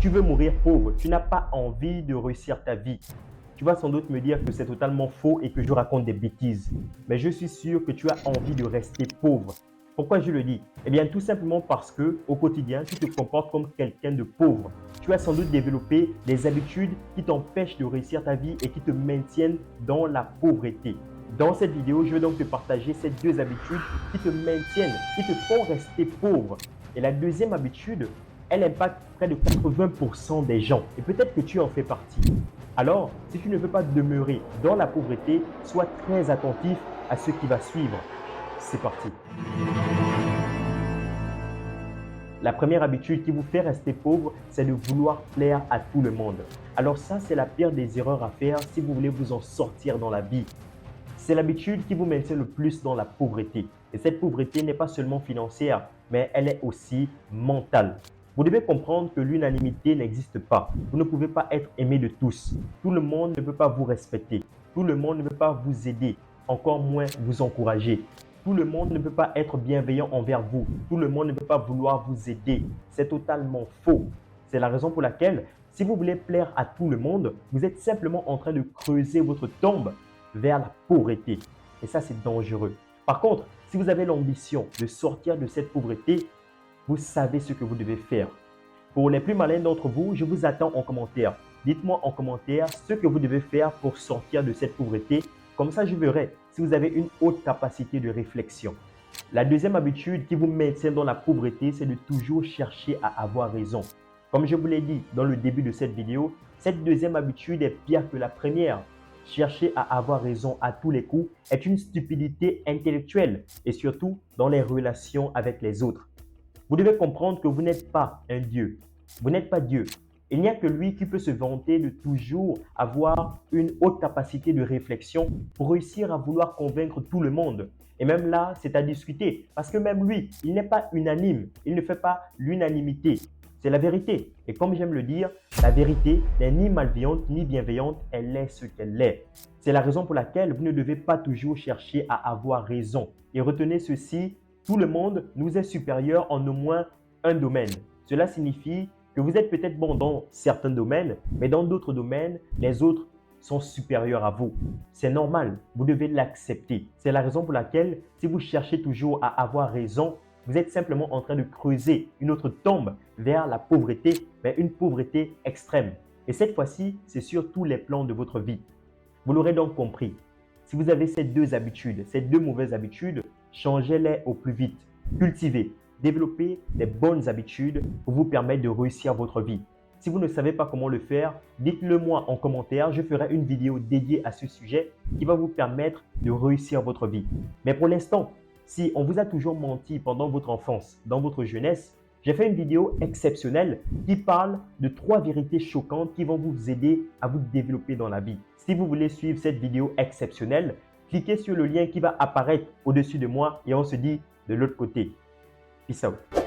tu veux mourir pauvre, tu n'as pas envie de réussir ta vie. Tu vas sans doute me dire que c'est totalement faux et que je raconte des bêtises. Mais je suis sûr que tu as envie de rester pauvre. Pourquoi je le dis? Eh bien, tout simplement parce que au quotidien, tu te comportes comme quelqu'un de pauvre. Tu as sans doute développé des habitudes qui t'empêchent de réussir ta vie et qui te maintiennent dans la pauvreté. Dans cette vidéo, je vais donc te partager ces deux habitudes qui te maintiennent, qui te font rester pauvre. Et la deuxième habitude, elle impacte près de 80% des gens. Et peut-être que tu en fais partie. Alors, si tu ne veux pas demeurer dans la pauvreté, sois très attentif à ce qui va suivre. C'est parti. La première habitude qui vous fait rester pauvre, c'est de vouloir plaire à tout le monde. Alors ça, c'est la pire des erreurs à faire si vous voulez vous en sortir dans la vie. C'est l'habitude qui vous maintient le plus dans la pauvreté. Et cette pauvreté n'est pas seulement financière, mais elle est aussi mentale. Vous devez comprendre que l'unanimité n'existe pas. Vous ne pouvez pas être aimé de tous. Tout le monde ne peut pas vous respecter. Tout le monde ne peut pas vous aider, encore moins vous encourager. Tout le monde ne peut pas être bienveillant envers vous. Tout le monde ne peut pas vouloir vous aider. C'est totalement faux. C'est la raison pour laquelle, si vous voulez plaire à tout le monde, vous êtes simplement en train de creuser votre tombe vers la pauvreté. Et ça, c'est dangereux. Par contre, si vous avez l'ambition de sortir de cette pauvreté, vous savez ce que vous devez faire. Pour les plus malins d'entre vous, je vous attends en commentaire. Dites-moi en commentaire ce que vous devez faire pour sortir de cette pauvreté. Comme ça, je verrai si vous avez une haute capacité de réflexion. La deuxième habitude qui vous maintient dans la pauvreté, c'est de toujours chercher à avoir raison. Comme je vous l'ai dit dans le début de cette vidéo, cette deuxième habitude est pire que la première. Chercher à avoir raison à tous les coups est une stupidité intellectuelle et surtout dans les relations avec les autres. Vous devez comprendre que vous n'êtes pas un Dieu. Vous n'êtes pas Dieu. Il n'y a que lui qui peut se vanter de toujours avoir une haute capacité de réflexion pour réussir à vouloir convaincre tout le monde. Et même là, c'est à discuter parce que même lui, il n'est pas unanime. Il ne fait pas l'unanimité. C'est la vérité. Et comme j'aime le dire, la vérité n'est ni malveillante ni bienveillante, elle est ce qu'elle est. C'est la raison pour laquelle vous ne devez pas toujours chercher à avoir raison. Et retenez ceci, tout le monde nous est supérieur en au moins un domaine. Cela signifie que vous êtes peut-être bon dans certains domaines, mais dans d'autres domaines, les autres sont supérieurs à vous. C'est normal, vous devez l'accepter. C'est la raison pour laquelle, si vous cherchez toujours à avoir raison, vous êtes simplement en train de creuser une autre tombe vers la pauvreté, mais une pauvreté extrême. Et cette fois-ci, c'est sur tous les plans de votre vie. Vous l'aurez donc compris. Si vous avez ces deux habitudes, ces deux mauvaises habitudes, changez-les au plus vite. Cultivez, développez des bonnes habitudes pour vous permettre de réussir votre vie. Si vous ne savez pas comment le faire, dites-le moi en commentaire. Je ferai une vidéo dédiée à ce sujet qui va vous permettre de réussir votre vie. Mais pour l'instant, si on vous a toujours menti pendant votre enfance, dans votre jeunesse, j'ai fait une vidéo exceptionnelle qui parle de 3 vérités choquantes qui vont vous aider à vous développer dans la vie. Si vous voulez suivre cette vidéo exceptionnelle, cliquez sur le lien qui va apparaître au-dessus de moi et on se dit de l'autre côté. Peace out.